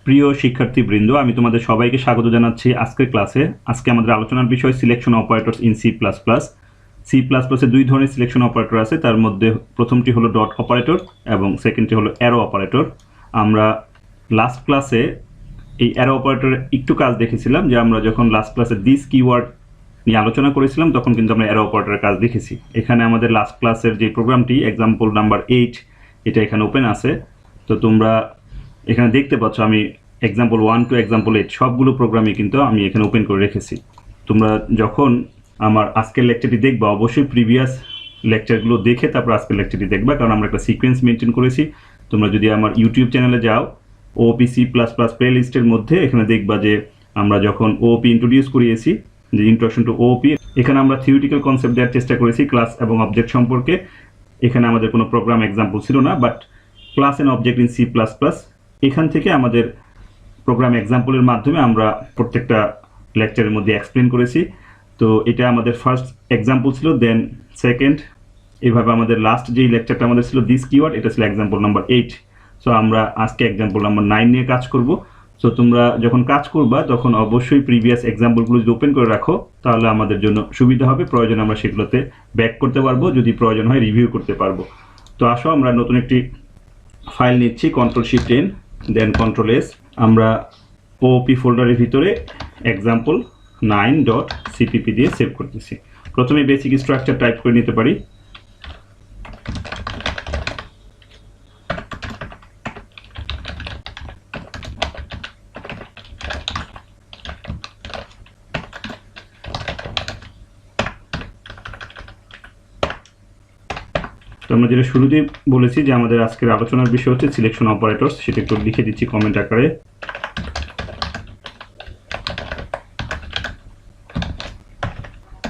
প্রিয় শিক্ষার্থীবৃন্দ, আমি তোমাদের সবাইকে স্বাগত জানাচ্ছি আজকের ক্লাসে। আজকে আমাদের আলোচনার বিষয় selection operators in C plus plus. C plus প্লাসে দুই ধরনের সিলেকশন অপারেটর আছে, তার মধ্যে প্রথমটি হলো ডট অপারেটর এবং সেকেন্ডটি হলো অ্যারো অপারেটর। আমরা লাস্ট ক্লাসে এই অ্যারো অপারেটরের একটু কাজ দেখেছিলাম, যে আমরা যখন লাস্ট ক্লাসে দিস কিওয়ার্ড নিয়ে আলোচনা করেছিলাম তখন কিন্তু আমরা অ্যারো অপারেটরের কাজ দেখেছি। এখানে আমাদের লাস্ট ক্লাসের যে প্রোগ্রামটি এক্সাম্পল নাম্বার 8 এটা এখানে ওপেন আছে। তো তোমরা এখানে দেখতে পাচ্ছ আমি এক্সাম্পল 1 টু এক্সাম্পল 8 সবগুলো প্রোগ্রামই কিন্তু আমি এখানে ওপেন করে রেখেছি। তোমরা যখন আমার আজকের লেকচারটি দেখবা অবশ্যই প্রিভিয়াস লেকচারগুলো দেখে তারপর আজকের লেকচারটি দেখবা, কারণ আমরা একটা সিকোয়েন্স মেনটেন করেছি। তোমরা যদি আমার ইউটিউব চ্যানেলে যাও ওপিসি প্লাস প্লাস প্লে লিস্টের মধ্যে এখানে দেখবা যে আমরা যখন ওপি ইন্ট্রোডিউস করিয়েছি, যে ইন্ট্রোডাকশন টু ওপি, এখানে আমরা থিওরিটিক্যাল কনসেপ্ট দেওয়ার চেষ্টা করেছি ক্লাস এবং অবজেক্ট সম্পর্কে। এখানে আমাদের কোনো প্রোগ্রাম এক্সাম্পল ছিল না, but class and object in C plus plus এখান থেকে আমাদের প্রোগ্রাম এক্সাম্পলের মাধ্যমে আমরা প্রত্যেকটা লেকচারের মধ্যে এক্সপ্লেন করেছি। তো এটা আমাদের ফার্স্ট এক্সাম্পল ছিল, দেন সেকেন্ড, এভাবে আমাদের লাস্ট যেই লেকচারটা আমাদের ছিল দিস কিওয়ার্ড, এটা ছিল এক্সাম্পল নাম্বার 8। সো আমরা আজকে এক্সাম্পল নাম্বার 9 নিয়ে কাজ করব। সো তোমরা যখন কাজ করবা তখন অবশ্যই প্রিভিয়াস এক্সাম্পলগুলো যদি ওপেন করে রাখো তাহলে আমাদের জন্য সুবিধা হবে, প্রয়োজন আমরা সেগুলোতে ব্যাক করতে পারবো, যদি প্রয়োজন হয় রিভিউ করতে পারবো। তো আসো আমরা নতুন একটি ফাইল নিচ্ছি, Ctrl+Shift+N দেন Ctrl+S। আমরা ওপি ফোল্ডারের ভিতরে এক্সাম্পল 9.cpp দিয়ে সেভ করতেছি। প্রথমে বেসিক স্ট্রাকচার টাইপ করে নিতে পারি। আমরা যেটা শুরুতেই বলেছি যে আমাদের আজকের আলোচনার বিষয় হচ্ছে সিলেকশন অপারেটরস, সেটা একটু লিখে দিচ্ছি কমেন্ট আকারে।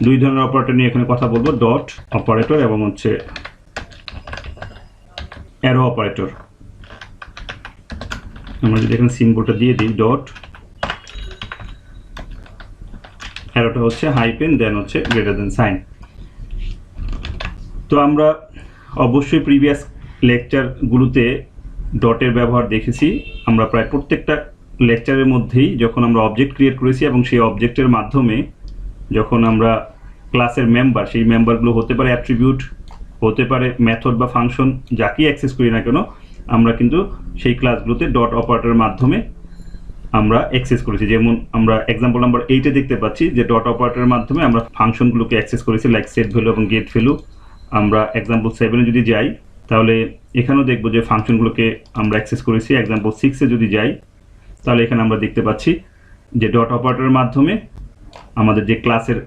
দুই ধরনের অপারেটর নিয়ে এখানে কথা বলবো, ডট অপারেটর এবং হচ্ছে অ্যারো অপারেটর। আমরা যদি এখানে সিম্বলটা দিয়ে দিই ডট, অ্যারোটা হচ্ছে হাইপেন, দেন হচ্ছে গ্রেটার দেন সাইন। তো আমরা অবশ্যই প্রিভিয়াস লেকচারগুলোতে ডটের ব্যবহার দেখেছি। আমরা প্রায় প্রত্যেকটা লেকচারের মধ্যেই যখন আমরা অবজেক্ট ক্রিয়েট করেছি এবং সেই অবজেক্টের মাধ্যমে যখন আমরা ক্লাসের মেম্বার, সেই মেম্বারগুলো হতে পারে অ্যাট্রিবিউট, হতে পারে মেথড বা ফাংশন, যাকেই অ্যাক্সেস করি না কেন আমরা কিন্তু সেই ক্লাসগুলোতে ডট অপারেটরের মাধ্যমে আমরা অ্যাক্সেস করেছি। যেমন আমরা এক্সাম্পল নাম্বার 8-এ দেখতে পাচ্ছি যে ডট অপারেটরের মাধ্যমে আমরা ফাংশনগুলোকে অ্যাক্সেস করেছি, লাইক সেট ভ্যালু এবং গেট ভ্যালু। আমরা এক্সাম্পল 7-এ যদি যাই তাহলে এখানেও দেখব যে ফাংশনগুলোকে আমরা অ্যাক্সেস করেছি। এক্সাম্পল 6-এ যদি যাই তাহলে এখানে আমরা দেখতে পাচ্ছি যে ডট অপারেটরের মাধ্যমে আমাদের যে ক্লাসের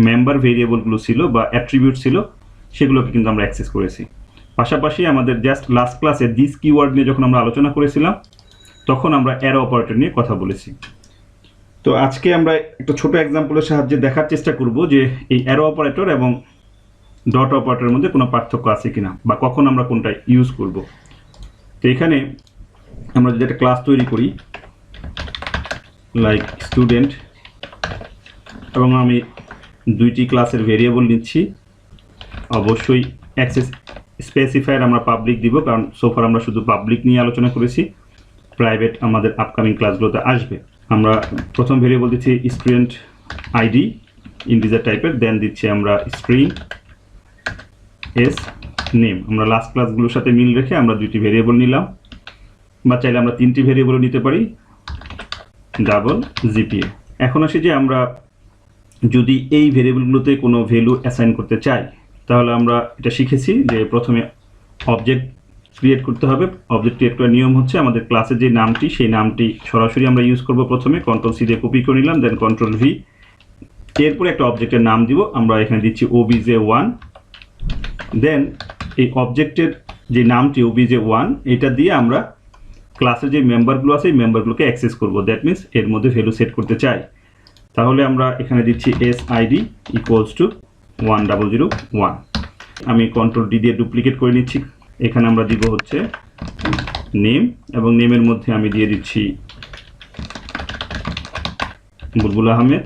মেম্বার ভেরিয়েবলগুলো ছিল বা অ্যাট্রিবিউট ছিল সেগুলোকে কিন্তু আমরা অ্যাক্সেস করেছি। পাশাপাশি আমাদের জাস্ট লাস্ট ক্লাসে দিস কিওয়ার্ড নিয়ে যখন আমরা আলোচনা করেছিলাম তখন আমরা অ্যারো অপারেটর নিয়ে কথা বলেছি। তো আজকে আমরা একটা ছোট এক্সাম্পলের সাহায্যে দেখার চেষ্টা করব যে এই অ্যারো অপারেটর এবং ডট অপারেটরের মধ্যে কোনো পার্থক্য আছে কিনা বা কখন আমরা কোনটা ইউজ করব। তো এখানে আমরা যদি একটা ক্লাস তৈরি করি লাইক স্টুডেন্ট, এবং আমি দুইটি ক্লাসের ভেরিয়েবল নিচ্ছি, অবশ্যই অ্যাক্সেস স্পেসিফায়ার আমরা পাবলিক দিব, কারণ সোফার আমরা শুধু পাবলিক নিয়ে আলোচনা করেছি, প্রাইভেট আমাদের আপকামিং ক্লাসগুলোতে আসবে। আমরা প্রথম ভেরিয়েবল দিচ্ছি স্টুডেন্ট আইডি ইন্টিজার টাইপের, দেন দিচ্ছি আমরা স্ট্রিং এস নেম। আমরা লাস্ট ক্লাসগুলোর সাথে মিল রেখে আমরা দুইটি ভেরিয়েবল নিলাম, বা চাইলে আমরা তিনটি ভেরিয়েবলও নিতে পারি, ডাবল জিপিএ। এখন আসি যে আমরা যদি এই ভেরিয়েবলগুলোতে কোনো ভ্যালু অ্যাসাইন করতে চাই তাহলে আমরা এটা শিখেছি যে প্রথমে অবজেক্ট ক্রিয়েট করতে হবে। অবজেক্ট ক্রিয়েট করার নিয়ম হচ্ছে আমাদের ক্লাসের যে নামটি সেই নামটি সরাসরি আমরা ইউজ করব। প্রথমে Ctrl+C দিয়ে কপি করে নিলাম, দেন Ctrl+V, এরপরে একটা অবজেক্টের নাম দিব। আমরা এখানে দিচ্ছি obj1, দেন এই অবজেক্টের যে নামটি obj1 এটা দিয়ে আমরা ক্লাসের যে মেম্বারগুলো আছে এই মেম্বারগুলোকে অ্যাক্সেস করব। দ্যাট মিনস এর মধ্যে ভ্যালু সেট করতে চাই। তাহলে আমরা এখানে দিচ্ছি SID = 1001। আমি Ctrl+D দিয়ে ডুপ্লিকেট করে নিচ্ছি। এখানে আমরা দিব হচ্ছে নেম, এবং নেমের মধ্যে আমি দিয়ে দিচ্ছি বুলবুল আহমেদ,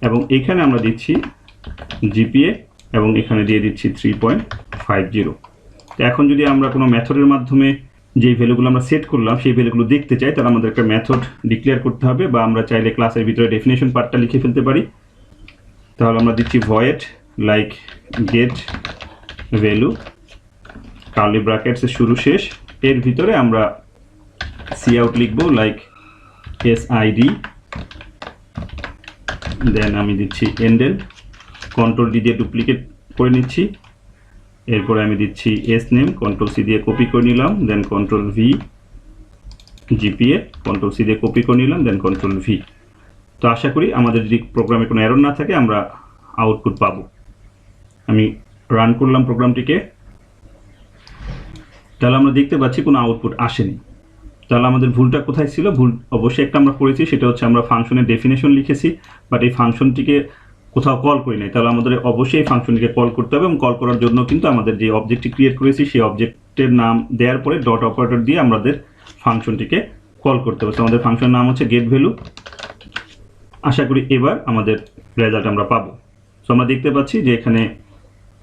এবং এখানে আমরা দিচ্ছি জিপিএ, এবং এখানে দিয়ে দিচ্ছি 3.50। তো এখন যদি আমরা কোনো মেথডের মাধ্যমে যে ভ্যালুগুলো আমরা সেট করলাম সেই ভ্যালুগুলো দেখতে চাই, তাহলে আমাদের একটা মেথড ডিক্লেয়ার করতে হবে, বা আমরা চাইলে ক্লাসের ভিতরে ডেফিনেশন পার্টটা লিখে ফেলতে পারি। তাহলে আমরা দিচ্ছি void like get value curly ব্র্যাকেটসের শুরু শেষ, এর ভিতরে আমরা সি আউট লিখবো লাইক এসআইডি, দেন আমি দিচ্ছি এন্ডেল, কন্ট্রোল ডি দিয়ে ডুপ্লিকেট করে নিচ্ছি, এরপরে আমি দিচ্ছি এস নেম, কন্ট্রোল সি দিয়ে কপি করে নিলাম, then control V GPA, control C দিয়ে কপি করে নিলাম, দেন কন্ট্রোল ভি। তো আশা করি আমাদের যদি প্রোগ্রামে কোনো এরর না থাকে আমরা আউটপুট পাবো। আমি রান করলাম প্রোগ্রামটিকে, তাহলে আমরা দেখতে পাচ্ছি কোনো আউটপুট আসেনি। তাহলে আমাদের ভুলটা কোথায় ছিল? ভুল অবশ্যই একটা আমরা করেছি, সেটা হচ্ছে আমরা ফাংশনের ডেফিনেশন লিখেছি, বাট এই ফাংশনটিকে কোথাও কল করি নাই। তাহলে আমাদের অবশ্যই এই ফাংশনটিকে কল করতে হবে, এবং কল করার জন্য কিন্তু আমাদের যে অবজেক্টটি ক্রিয়েট করেছি সেই অবজেক্টের নাম দেওয়ার পরে ডট অপারেটর দিয়ে আমাদের ফাংশনটিকে কল করতে হবে। তো আমাদের ফাংশনের নাম হচ্ছে গেট ভ্যালু। আশা করি এবার আমাদের রেজাল্ট আমরা পাবো। সো আমরা দেখতে পাচ্ছি যে এখানে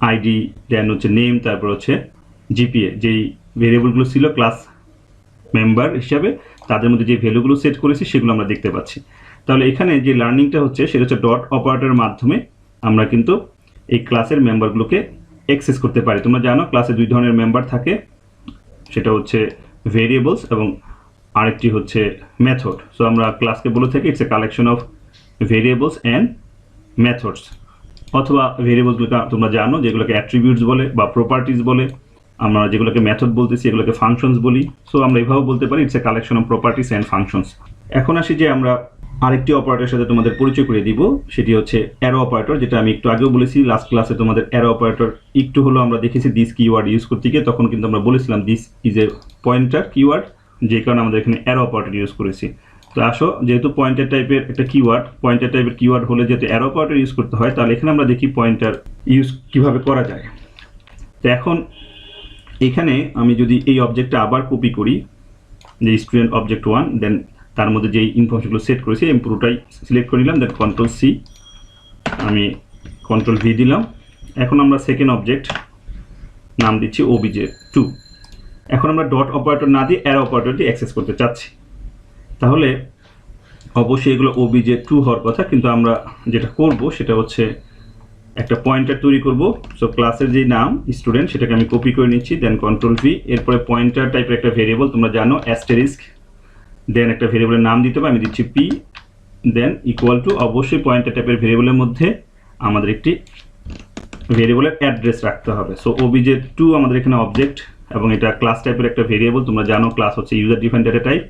আইডি, দেন হচ্ছে নেম, তারপর হচ্ছে জিপিএ, যেই ভেরিয়েবলগুলো ছিল ক্লাস মেম্বার হিসাবে তাদের মধ্যে যে ভ্যালুগুলো সেট করেছি সেগুলো আমরা দেখতে পাচ্ছি। তাহলে এখানে যে লার্নিংটা হচ্ছে সেটা হচ্ছে ডট অপারেটরের মাধ্যমে আমরা কিন্তু এই ক্লাসের মেম্বারগুলোকে অ্যাক্সেস করতে পারি। তোমরা জানো ক্লাসে দুই ধরনের মেম্বার থাকে, সেটা হচ্ছে ভেরিয়েবলস এবং আরেকটি হচ্ছে মেথড। সো আমরা ক্লাসকে বলে থাকি it's a collection of variables and methods, অথবা ভেরিয়েবলসগুলোকে তোমরা জানো যেগুলোকে অ্যাট্রিবিউটস বলে বা প্রপার্টিজ বলে, আমরা যেগুলোকে মেথড বলতেছি এগুলোকে ফাংশনস বলি। সো আমরা এইভাবে বলতে পারি it's a collection of properties and functions. এখন আসি যে আমরা আরেকটি অপারেটরের সাথে তোমাদের পরিচয় করে দিব, সেটি হচ্ছে অ্যারো অপারেটর, যেটা আমি একটু আগেও বলেছি লাস্ট ক্লাসে তোমাদের। অ্যারো অপারেটর একটু হলো আমরা দেখেছি দিস কিওয়ার্ড ইউজ করতে গিয়ে, তখন কিন্তু আমরা বলেছিলাম this is a pointer keyword, যে কারণে আমাদের এখানে অ্যারো অপারেটর ইউজ করেছি। তো আসো, যেহেতু পয়েন্টার টাইপের একটা কিওয়ার্ড, পয়েন্টার টাইপের কিওয়ার্ড হলে যেহেতু অ্যারো অপারেটর ইউজ করতে হয়, তাহলে এখানে আমরা দেখি পয়েন্টার ইউজ কিভাবে করা যায়। তো এখন এখানে আমি যদি এই অবজেক্টটা আবার কপি করি, যে স্টুডেন্ট অবজেক্ট 1, দেন তার মধ্যে যেই ইনফরমেশনগুলো সেট করেছি আমি পুরোটাই সিলেক্ট করে নিলাম, দেন কন্ট্রোল সি, আমি কন্ট্রোল ভি দিলাম। এখন আমরা সেকেন্ড অবজেক্ট নাম দিচ্ছি obj2। এখন আমরা ডট অপারেটর না দিয়ে অ্যারো অপারেটর দিয়ে অ্যাক্সেস করতে চাচ্ছি, তাহলে অবশ্যই এগুলো obj2 হওয়ার কথা, কিন্তু আমরা যেটা করব সেটা হচ্ছে একটা পয়েন্টার তৈরি করব। সো ক্লাসের যে নাম স্টুডেন্ট সেটাকে আমি কপি করে নিচ্ছি, দেন কন্ট্রোল ভি, এরপরে পয়েন্টার টাইপের একটা ভেরিয়েবল তোমরা জানো অ্যাস্টেরিস্ক, দেন একটা ভেরিয়েবলের নাম দিতে হবে, আমি দিচ্ছি পি, দেন ইকুয়াল টু, অবশ্যই পয়েন্টার টাইপের ভেরিয়েবলের মধ্যে আমাদের একটি ভেরিয়েবলের অ্যাড্রেস রাখতে হবে। সো obj2 আমাদের এখানে অবজেক্ট, এবং এটা ক্লাস টাইপের একটা ভেরিয়েবল, তোমরা জানো ক্লাস হচ্ছে user defined data type.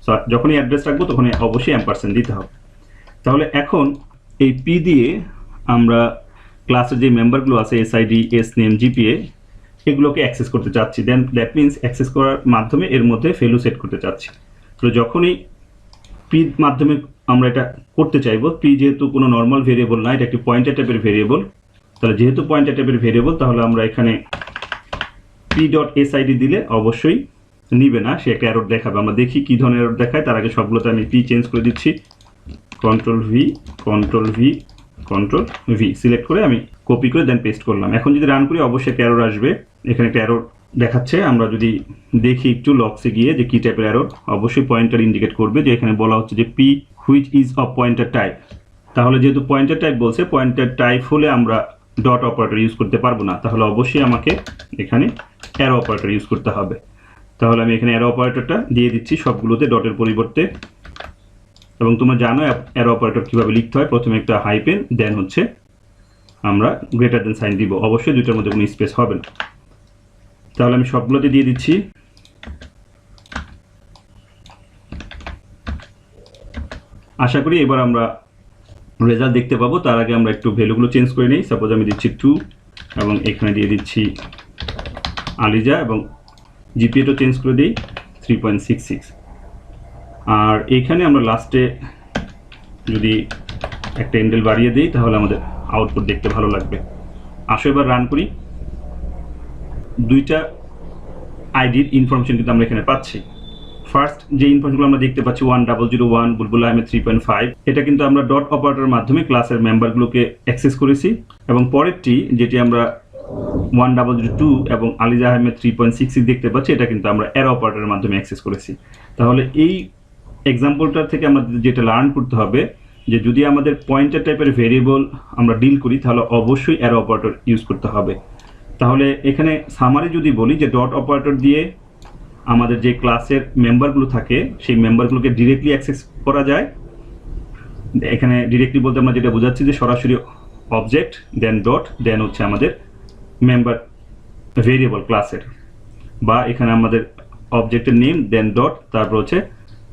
So যখনই অ্যাড্রেস রাখবো তখনই অবশ্যই অ্যাম্পারসেন্ট দিতে হবে। তাহলে এখন এই পি দিয়ে আমরা ক্লাসের যে মেম্বারগুলো আছে এসআইডি, এস নেম, জিপিএ, এগুলোকে অ্যাক্সেস করতে চাচ্ছি। দেন দ্যাট মিনস অ্যাক্সেস করার মাধ্যমে এর মধ্যে ভ্যালু সেট করতে চাচ্ছি। তো যখনই পি মাধ্যমে আমরা এটা করতে চাইবো, পি যেহেতু কোনো নর্মাল ভেরিয়েবল না, এটা একটি পয়েন্টার টাইপের ভেরিয়েবল, তাহলে যেহেতু পয়েন্টার টাইপের ভেরিয়েবল, তাহলে আমরা এখানে পি ডট এসআইডি দিলে অবশ্যই নিবে না, সে একটা এরর দেখাবে। আমরা দেখি কী ধরনের এরর দেখায়, তার আগে সবগুলোতে আমি পি চেঞ্জ করে দিচ্ছি, control V, control V, control V select করে আমি কপি করে দেন পেস্ট করলাম। এখন যদি রান করি অবশ্যই একটা এরর আসবে, এখানে একটা এরর দেখাচ্ছে। আমরা যদি দেখি একটু লগসে গিয়ে যে কী টাইপের এরর, অবশ্যই পয়েন্টার ইন্ডিকেট করবে, যে এখানে বলা হচ্ছে যে P which is of pointer type. তাহলে যেহেতু পয়েন্টার টাইপ বলছে, পয়েন্টার টাইপ হলে আমরা ডট অপারেটর ইউজ করতে পারবো না, তাহলে অবশ্যই আমাকে এখানে অ্যারো অপারেটর ইউজ করতে হবে। তাহলে আমি এখানে অ্যারো অপারেটরটা দিয়ে দিচ্ছি সবগুলোতে ডটের পরিবর্তে। এবং তোমরা জানো অ্যারো অপারেটর কীভাবে লিখতে হয়, প্রথমে একটা হাইপেন, দেন হচ্ছে আমরা গ্রেটার দেন সাইন দিব, অবশ্যই দুইটার মধ্যে কোনো স্পেস হবে না। তাহলে আমি সবগুলোতে দিয়ে দিচ্ছি। আশা করি এবার আমরা রেজাল্ট দেখতে পাবো। তার আগে আমরা একটু ভ্যালুগুলো চেঞ্জ করে নিই। সাপোজ আমি দিচ্ছি 2 এবং এখানে দিয়ে দিচ্ছি আলিজা, এবং জিপিএটা চেঞ্জ করে দিই 3.66। আর এইখানে আমরা লাস্টে যদি একটা এন্ডেল বাড়িয়ে দিই তাহলে আমাদের আউটপুট দেখতে ভালো লাগবে। আসো এবার রান করি। দুইটা আইডির ইনফরমেশন কিন্তু আমরা এখানে পাচ্ছি। ফার্স্ট যে ইনফরমেশনগুলো আমরা দেখতে পাচ্ছি 1001 বুলবুল আহমেদ 3.5, এটা কিন্তু আমরা ডট অপারেটরের মাধ্যমে ক্লাসের মেম্বারগুলোকে অ্যাক্সেস করেছি। এবং পরেরটি যেটি আমরা 1002 এবং আলিজা আহমেদ 3.66 দেখতে পাচ্ছি, এটা কিন্তু আমরা অ্যারো অপারেটরের মাধ্যমে অ্যাক্সেস করেছি। তাহলে এই এক্সাম্পলটার থেকে আমাদের যেটা লার্ন করতে হবে যে যদি আমাদের পয়েন্টার টাইপের ভেরিয়েবল আমরা ডিল করি তাহলে অবশ্যই অ্যারো অপারেটর ইউজ করতে হবে। তাহলে এখানে সামারি যদি বলি যে ডট অপারেটর দিয়ে আমাদের যে ক্লাসের মেম্বারগুলো থাকে সেই মেম্বারগুলোকে ডিরেক্টলি অ্যাক্সেস করা যায়। এখানে ডিরেক্টলি বলতে আমরা যেটা বোঝাচ্ছি যে সরাসরি অবজেক্ট দেন ডট দেন হচ্ছে আমাদের মেম্বার ভেরিয়েবল ক্লাসের, বা এখানে আমাদের অবজেক্টের নেম দেন ডট তারপর হচ্ছে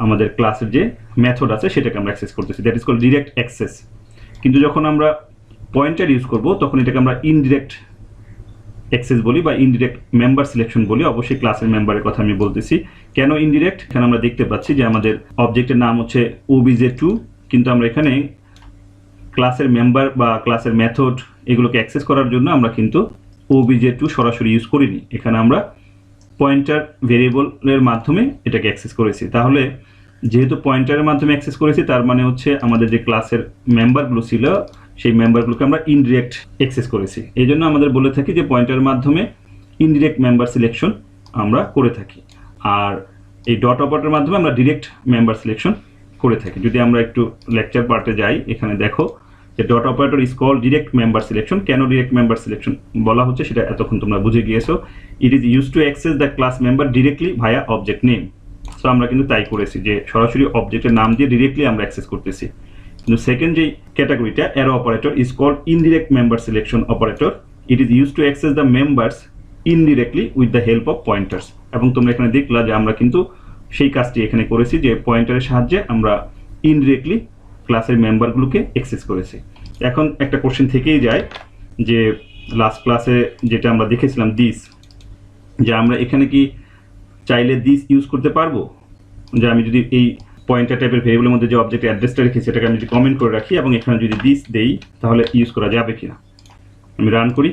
আমাদের ক্লাসের যে মেথড আছে সেটাকে আমরা অ্যাক্সেস করতেছি, that is called direct access. কিন্তু যখন আমরা পয়েন্টার ইউজ করব তখন এটাকে আমরা ইনডিরেক্ট অ্যাক্সেস বলি বা ইনডিরেক্ট মেম্বার সিলেকশন বলি। অবশ্যই ক্লাসের মেম্বারের কথা আমি বলতেছি। কেন ইনডিরেক্ট? এখানে আমরা দেখতে পাচ্ছি যে আমাদের অবজেক্টের নাম হচ্ছে obj2, কিন্তু আমরা এখানে ক্লাসের মেম্বার বা ক্লাসের মেথড এগুলোকে অ্যাক্সেস করার জন্য আমরা কিন্তু obj2 সরাসরি ইউজ করিনি, এখানে আমরা পয়েন্টার ভেরিয়েবলের মাধ্যমে এটাকে অ্যাক্সেস করেছি। তাহলে যেহেতু পয়েন্টারের মাধ্যমে অ্যাক্সেস করেছি তার মানে হচ্ছে আমাদের যে ক্লাসের মেম্বারগুলো ছিল সেই মেম্বারগুলোকে আমরা ইনডিরেক্ট অ্যাক্সেস করেছি। এই জন্য আমাদের বলে থাকি যে পয়েন্টারের মাধ্যমে ইনডিরেক্ট মেম্বার সিলেকশন আমরা করে থাকি, আর এই ডট অপারেটরের মাধ্যমে আমরা ডিরেক্ট মেম্বার সিলেকশন করে থাকি। যদি আমরা একটু লেকচার পার্টে যাই, এখানে দেখো যে dot operator is called direct member selection. কেন ডিরেক্ট মেম্বার সিলেকশন বলা হচ্ছে সেটা এতক্ষণ তোমরা বুঝে গিয়েছো। It is use to access the class member directly via object name. So আমরা কিন্তু তাই করেছি যে সরাসরি অবজেক্টের নাম দিয়ে ডিরেক্টলি আমরা অ্যাক্সেস করতেছি। কিন্তু সেকেন্ড যে ক্যাটাগরিটা arrow operator is called indirect member selection operator. It is use to access the members indirectly with the help of pointers. এবং তোমরা এখানে দেখলা যে আমরা কিন্তু সেই কাজটি এখানে করেছি যে পয়েন্টারের সাহায্যে আমরা ইনডিরেক্টলি ক্লাসের মেম্বারগুলোকে অ্যাক্সেস করেছি। এখন একটা কোশ্চেন থেকেই যায় যে লাস্ট ক্লাসে যেটা আমরা দেখেছিলাম দিস, যে আমরা এখানে কি চাইলে দিস ইউজ করতে পারবো, যে আমি যদি এই পয়েন্টার টাইপের ভেরিয়েবলের মধ্যে যে অবজেক্ট অ্যাড্রেসটা রেখেছি সেটাকে আমি যদি কমেন্ট করে রাখি এবং এখানে যদি দিস দেই তাহলে ইউজ করা যাবে কিনা। আমি রান করি,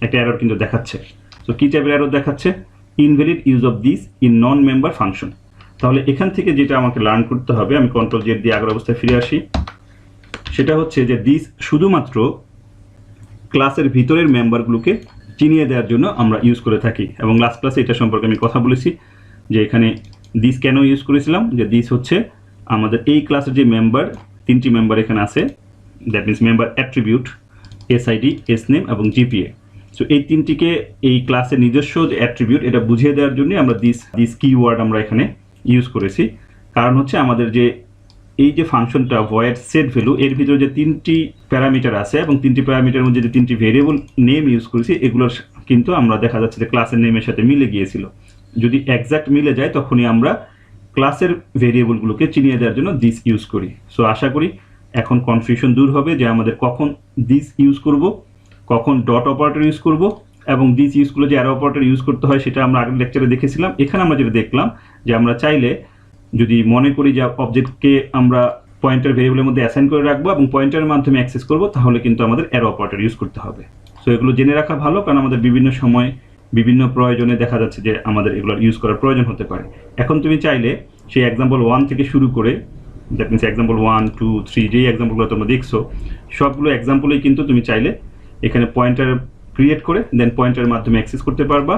একটা এরর কিন্তু দেখাচ্ছে। তো কী টাইপের এরর দেখাচ্ছে? Invalid use of this in non member function. তাহলে এখান থেকে যেটা আমাকে লার্ন করতে হবে, আমি কন্ট্রোল জেড দিয়ে আগের অবস্থায় ফিরে আসি, সেটা হচ্ছে যে দিস শুধুমাত্র ক্লাসের ভিতরের মেম্বারগুলোকে চিনিয়ে দেওয়ার জন্য আমরা ইউজ করে থাকি। এবং লাস্ট ক্লাসে এটা সম্পর্কে আমি কথা বলেছি যে এখানে দিস কেন ইউজ করেছিলাম, যে দিস হচ্ছে আমাদের এই ক্লাসের যে মেম্বার, তিনটি মেম্বার এখানে আছে, that means member attribute, SID, S name এবং জিপিএ। সো এই তিনটিকে এই ক্লাসের নিজস্ব যে অ্যাট্রিবিউট এটা বুঝিয়ে দেওয়ার জন্য আমরা দিস কিওয়ার্ড আমরা এখানে ইউজ করেছি। কারণ হচ্ছে আমাদের যে এই যে ফাংশনটা ভয়েড সেট ভ্যালু, এর ভিতরে যে তিনটি প্যারামিটার আছে এবং তিনটি প্যারামিটারের মধ্যে যে তিনটি ভেরিয়েবল নেম ইউজ করেছি এগুলোর কিন্তু আমরা দেখা যাচ্ছে যে ক্লাসের নেমের সাথে মিলে গিয়েছিল। যদি এক্সাক্ট মিলে যায় তখনই আমরা ক্লাসের ভেরিয়েবলগুলোকে চিনিয়ে দেওয়ার জন্য দিস ইউজ করি। সো আশা করি এখন কনফিউশন দূর হবে যে আমাদের কখন দিস ইউজ করব, কখন ডট অপারেটর ইউজ করব, এবং দিস ইউজ করলে যে অ্যারো অপারেটর ইউজ করতে হয় সেটা আমরা আগের লেকচারে দেখেছিলাম। এখানে আমরা যেটা দেখলাম যে আমরা চাইলে যদি মনে করি যে অবজেক্টকে আমরা পয়েন্টার ভেরিয়েবলের মধ্যে অ্যাসাইন করে রাখবো এবং পয়েন্টারের মাধ্যমে অ্যাক্সেস করব, তাহলে কিন্তু আমাদের অ্যারো অপারেটর ইউজ করতে হবে। সো এগুলো জেনে রাখা ভালো, কারণ আমাদের বিভিন্ন সময় বিভিন্ন প্রয়োজনে দেখা যাচ্ছে যে আমাদের এগুলো ইউজ করার প্রয়োজন হতে পারে। এখন তুমি চাইলে সেই এক্সাম্পল 1 থেকে শুরু করে, দ্যাট মিনস এক্সাম্পল 1, 2, 3 যেই এক্সাম্পলগুলো তোমরা দেখছো সবগুলো এক্সাম্পলেই কিন্তু তুমি চাইলে এখানে পয়েন্টার ক্রিয়েট করে দেন পয়েন্টারের মাধ্যমে অ্যাক্সেস করতে পারবা।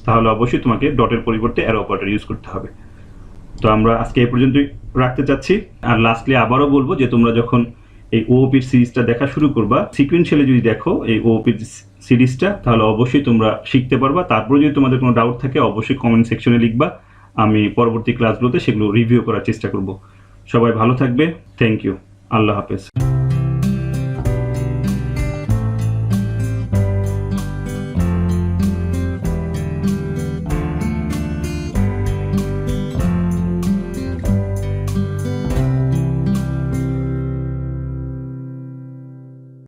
তাহলে অবশ্যই তোমাকে ডটের পরিবর্তে অ্যারো অপারেটর ইউজ করতে হবে। তো আমরা আজকে এই পর্যন্তই রাখতে চাচ্ছি। আর লাস্টলি আবারও বলবো যে তোমরা যখন এই ওওপির সিরিজটা দেখা শুরু করবা, সিকুয়েন্সিয়ালি যদি দেখো এই ওওপির সিরিজটা, তাহলে অবশ্যই তোমরা শিখতে পারবা। তারপরে যদি তোমাদের কোনো ডাউট থাকে অবশ্যই কমেন্ট সেকশনে লিখবা, আমি পরবর্তী ক্লাসগুলোতে সেগুলো রিভিউ করার চেষ্টা করব। সবাই ভালো থাকবে, থ্যাংক ইউ, আল্লাহ হাফেজ।